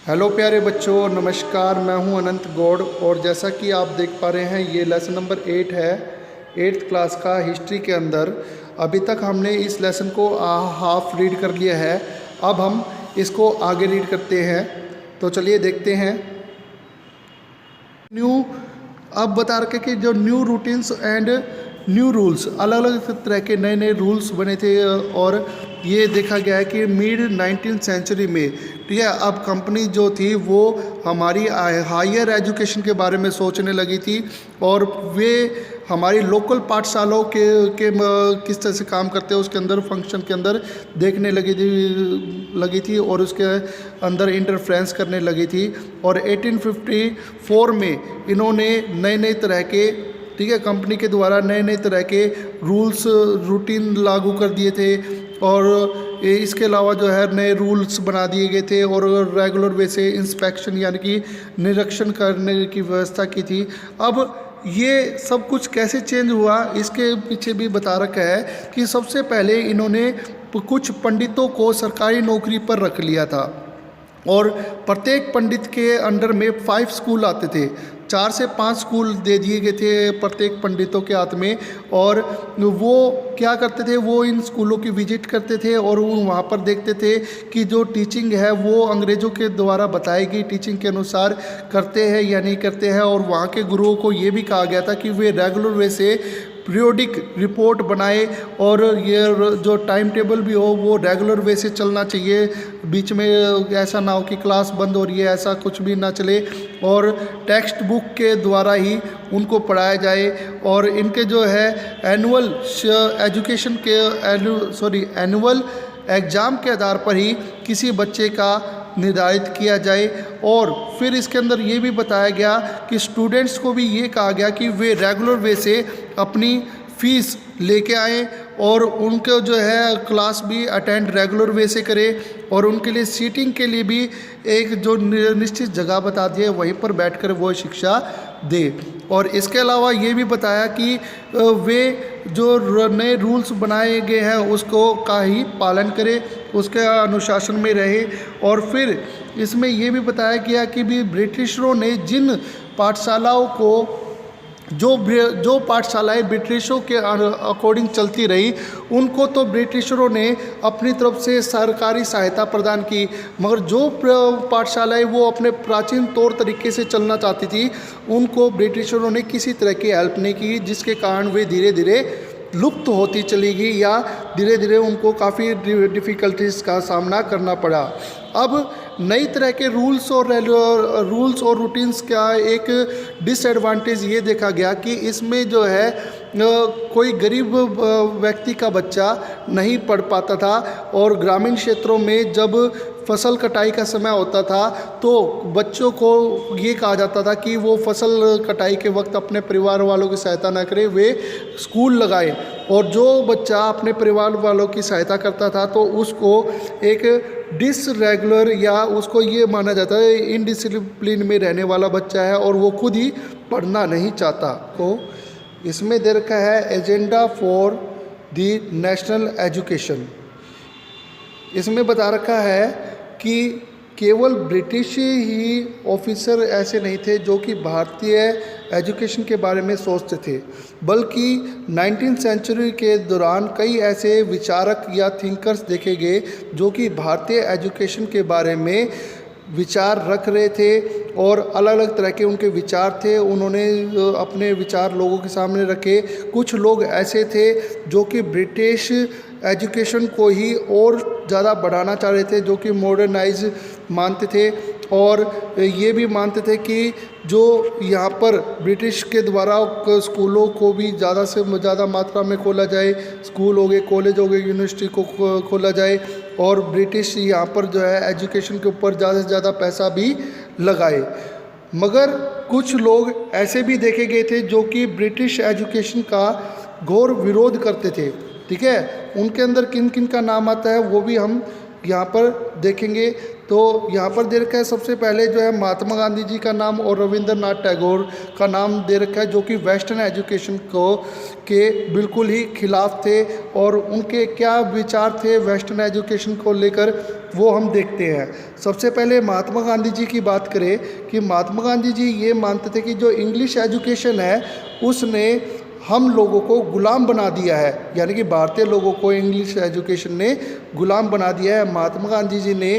Hello प्यारे बच्चों, नमस्कार। मैं हूं अनंत गौड़ और जैसा कि आप देख पा रहे हैं ये लेसन नंबर 8 है, 8th क्लास का हिस्ट्री के अंदर। अभी तक हमने इस लेसन को हाफ रीड कर लिया है। अब हम इसको आगे रीड करते हैं, तो चलिए देखते हैं। न्यू अब बता रखे कि जो new routines and new rules, अलग अलग तरह के नए नए रूल्स बने थे और ये देखा गया है कि मिड 19th सेंचुरी में, ठीक है, अब कंपनी जो थी वो हमारी हायर एजुकेशन के बारे में सोचने लगी थी और वे हमारी लोकल पाठशालाओं के किस तरह से काम करते हैं उसके अंदर फंक्शन के अंदर देखने लगी थी और उसके अंदर इंटरफ्रेंस करने लगी थी। और 1854 में इन्होंने नए नए तरह के, ठीक है, कंपनी के द्वारा नए नए तरह के रूल्स रूटीन लागू कर दिए थे और इसके अलावा जो है नए रूल्स बना दिए गए थे और रेगुलर वे से इंस्पेक्शन यानी कि निरीक्षण करने की व्यवस्था की थी। अब ये सब कुछ कैसे चेंज हुआ इसके पीछे भी बता रखा है कि सबसे पहले इन्होंने कुछ पंडितों को सरकारी नौकरी पर रख लिया था और प्रत्येक पंडित के अंडर में 5 स्कूल आते थे। 4 से 5 स्कूल दे दिए गए थे प्रत्येक पंडितों के हाथ में और वो क्या करते थे, वो इन स्कूलों की विजिट करते थे और वो वहाँ पर देखते थे कि जो टीचिंग है वो अंग्रेज़ों के द्वारा बताई गई टीचिंग के अनुसार करते हैं या नहीं करते हैं। और वहाँ के गुरुओं को ये भी कहा गया था कि वे रेगुलर वे से पीरियोडिक रिपोर्ट बनाए और ये जो टाइम टेबल भी हो वो रेगुलर वे से चलना चाहिए। बीच में ऐसा ना हो कि क्लास बंद हो रही है, ऐसा कुछ भी ना चले और टेक्स्ट बुक के द्वारा ही उनको पढ़ाया जाए। और इनके जो है एनुअल एजुकेशन के एनुअल एग्ज़ाम के आधार पर ही किसी बच्चे का निर्धारित किया जाए। और फिर इसके अंदर ये भी बताया गया कि स्टूडेंट्स को भी ये कहा गया कि वे रेगुलर वे से अपनी फ़ीस लेके आएँ और उनको जो है क्लास भी अटेंड रेगुलर वे से करें और उनके लिए सीटिंग के लिए भी एक जो निश्चित जगह बता दी है वहीं पर बैठकर वो शिक्षा दे। और इसके अलावा ये भी बताया कि वे जो नए रूल्स बनाए गए हैं उसको का ही पालन करें, उसके अनुशासन में रहे। और फिर इसमें ये भी बताया गया कि भी ब्रिटिशरों ने जिन पाठशालाओं को जो पाठशालाएँ ब्रिटिशों के अकॉर्डिंग चलती रही उनको तो ब्रिटिशरों ने अपनी तरफ से सरकारी सहायता प्रदान की, मगर जो पाठशालाएँ वो अपने प्राचीन तौर तरीके से चलना चाहती थी उनको ब्रिटिशरों ने किसी तरह की हेल्प नहीं की, जिसके कारण वे धीरे धीरे लुप्त होती चली गई या धीरे धीरे उनको काफ़ी डिफ़िकल्टीज़ का सामना करना पड़ा। अब नई तरह के रूल्स और रूटीन्स का एक डिसएडवांटेज ये देखा गया कि इसमें जो है कोई गरीब व्यक्ति का बच्चा नहीं पढ़ पाता था और ग्रामीण क्षेत्रों में जब फसल कटाई का समय होता था तो बच्चों को ये कहा जाता था कि वो फसल कटाई के वक्त अपने परिवार वालों की सहायता न करें, वे स्कूल लगाए। और जो बच्चा अपने परिवार वालों की सहायता करता था तो उसको एक डिसरेगुलर या उसको ये माना जाता है इनडिसिप्लिन में रहने वाला बच्चा है और वो खुद ही पढ़ना नहीं चाहता। तो इसमें दे रखा है agenda for the national education. इसमें बता रखा है कि केवल ब्रिटिश ही ऑफिसर ऐसे नहीं थे जो कि भारतीय एजुकेशन के बारे में सोचते थे, बल्कि 19th सेंचुरी के दौरान कई ऐसे विचारक या थिंकर्स देखे गए जो कि भारतीय एजुकेशन के बारे में विचार रख रहे थे और अलग अलग तरह के उनके विचार थे। उन्होंने अपने विचार लोगों के सामने रखे। कुछ लोग ऐसे थे जो कि ब्रिटिश एजुकेशन को ही और ज़्यादा बढ़ाना चाह रहे थे, जो कि मॉडर्नाइज मानते थे और ये भी मानते थे कि जो यहाँ पर ब्रिटिश के द्वारा स्कूलों को भी ज़्यादा से ज़्यादा मात्रा में खोला जाए, स्कूल हो गए, कॉलेज हो गए, यूनिवर्सिटी को खोला जाए और ब्रिटिश यहाँ पर जो है एजुकेशन के ऊपर ज़्यादा से ज़्यादा पैसा भी लगाए। मगर कुछ लोग ऐसे भी देखे गए थे जो कि ब्रिटिश एजुकेशन का घोर विरोध करते थे, ठीक है। उनके अंदर किन किन का नाम आता है वो भी हम यहाँ पर देखेंगे। तो यहाँ पर दे रखा है सबसे पहले जो है महात्मा गांधी जी का नाम और रविंद्रनाथ टैगोर का नाम दे रखा है, जो कि वेस्टर्न एजुकेशन के बिल्कुल ही खिलाफ थे और उनके क्या विचार थे वेस्टर्न एजुकेशन को लेकर वो हम देखते हैं। सबसे पहले महात्मा गांधी जी की बात करें कि महात्मा गांधी जी ये मानते थे कि जो इंग्लिश एजुकेशन है उसने हम लोगों को गुलाम बना दिया है, यानी कि भारतीय लोगों को इंग्लिश एजुकेशन ने गुलाम बना दिया है। महात्मा गांधी जी ने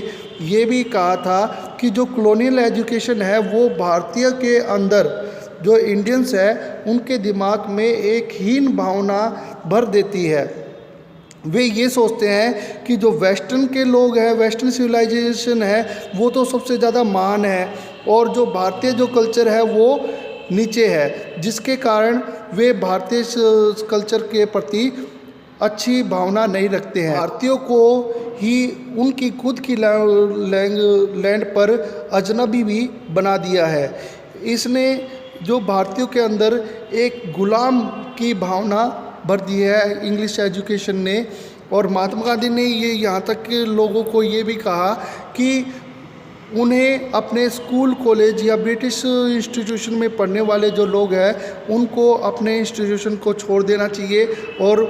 ये भी कहा था कि जो कॉलोनियल एजुकेशन है वो भारतीय के अंदर जो इंडियंस है उनके दिमाग में एक हीन भावना भर देती है। वे ये सोचते हैं कि जो वेस्टर्न के लोग हैं, वेस्टर्न सिविलाइजेशन है वो तो सबसे ज़्यादा महान है और जो भारतीय जो कल्चर है वो नीचे है, जिसके कारण वे भारतीय कल्चर के प्रति अच्छी भावना नहीं रखते हैं। भारतीयों को ही उनकी खुद की लैंड पर अजनबी भी बना दिया है। इसने जो भारतीयों के अंदर एक गुलाम की भावना भर दी है इंग्लिश एजुकेशन ने। और महात्मा गांधी ने ये यहाँ तक के लोगों को ये भी कहा कि उन्हें अपने स्कूल कॉलेज या ब्रिटिश इंस्टीट्यूशन में पढ़ने वाले जो लोग हैं उनको अपने इंस्टीट्यूशन को छोड़ देना चाहिए और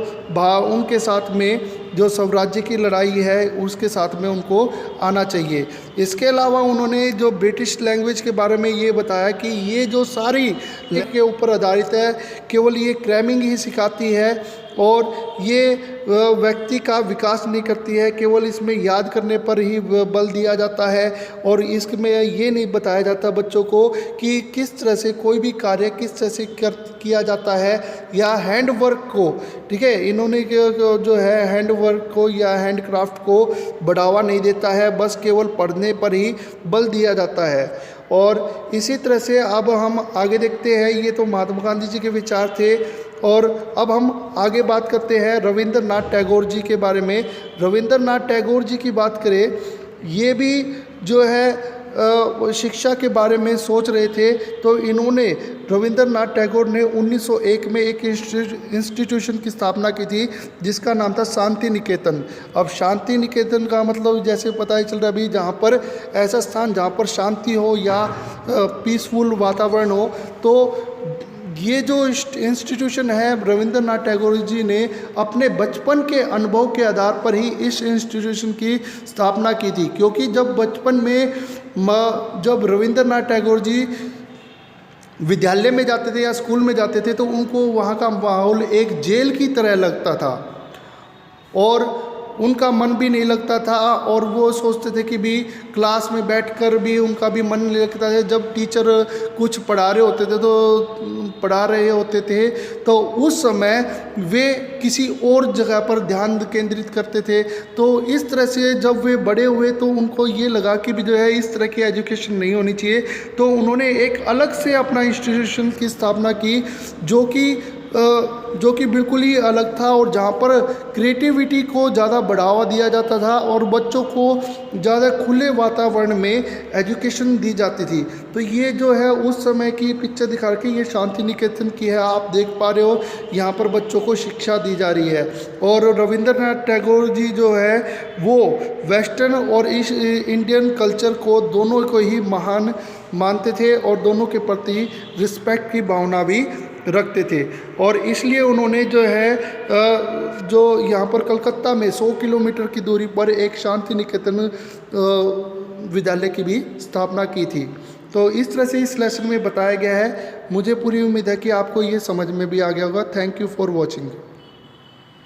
उनके साथ में जो स्वराज्य की लड़ाई है उसके साथ में उनको आना चाहिए। इसके अलावा उन्होंने जो ब्रिटिश लैंग्वेज के बारे में ये बताया कि ये जो सारी के ऊपर आधारित है, केवल ये क्रैमिंग ही सिखाती है और ये व्यक्ति का विकास नहीं करती है, केवल इसमें याद करने पर ही बल दिया जाता है और इसमें ये नहीं बताया जाता बच्चों को कि किस तरह से कोई भी कार्य किस तरह से किया जाता है या हैंड वर्क को, ठीक है, इन्होंने जो है हैंड वर्क को या हैंड क्राफ्ट को बढ़ावा नहीं देता है, बस केवल पढ़ने पर ही बल दिया जाता है। और इसी तरह से अब हम आगे देखते हैं, ये तो महात्मा गांधी जी के विचार थे। और अब हम आगे बात करते हैं रविंद्रनाथ टैगोर जी के बारे में। रविंद्रनाथ टैगोर जी की बात करें, ये भी जो है शिक्षा के बारे में सोच रहे थे, तो इन्होंने रविंद्रनाथ टैगोर ने 1901 में एक इंस्टीट्यूशन की स्थापना की थी जिसका नाम था शांति निकेतन। अब शांति निकेतन का मतलब जैसे पता ही चल रहा है अभी, जहाँ पर ऐसा स्थान जहाँ पर शांति हो या पीसफुल वातावरण हो, तो ये जो इंस्टीट्यूशन है रविंद्रनाथ टैगोर जी ने अपने बचपन के अनुभव के आधार पर ही इस इंस्टीट्यूशन की स्थापना की थी। क्योंकि जब बचपन में जब रविंद्रनाथ टैगोर जी विद्यालय में जाते थे या स्कूल में जाते थे तो उनको वहाँ का माहौल एक जेल की तरह लगता था और उनका मन भी नहीं लगता था और वो सोचते थे कि भी क्लास में बैठकर भी उनका भी मन नहीं लगता था। जब टीचर कुछ पढ़ा रहे होते थे तो उस समय वे किसी और जगह पर ध्यान केंद्रित करते थे। तो इस तरह से जब वे बड़े हुए तो उनको ये लगा कि भी जो है इस तरह की एजुकेशन नहीं होनी चाहिए, तो उन्होंने एक अलग से अपना इंस्टीट्यूशन की स्थापना की जो कि बिल्कुल ही अलग था और जहाँ पर क्रिएटिविटी को ज़्यादा बढ़ावा दिया जाता था और बच्चों को ज़्यादा खुले वातावरण में एजुकेशन दी जाती थी। तो ये जो है उस समय की पिक्चर दिखा रखी है, ये शांति निकेतन की है, आप देख पा रहे हो, यहाँ पर बच्चों को शिक्षा दी जा रही है। और रविंद्रनाथ टैगोर जी जो है वो वेस्टर्न और इस इंडियन कल्चर को दोनों को ही महान मानते थे और दोनों के प्रति रिस्पेक्ट की भावना भी रखते थे। और इसलिए उन्होंने जो है जो यहाँ पर कलकत्ता में 100 किलोमीटर की दूरी पर एक शांति निकेतन विद्यालय की भी स्थापना की थी। तो इस तरह से इस लेसन में बताया गया है। मुझे पूरी उम्मीद है कि आपको ये समझ में भी आ गया होगा। Thank you for watching.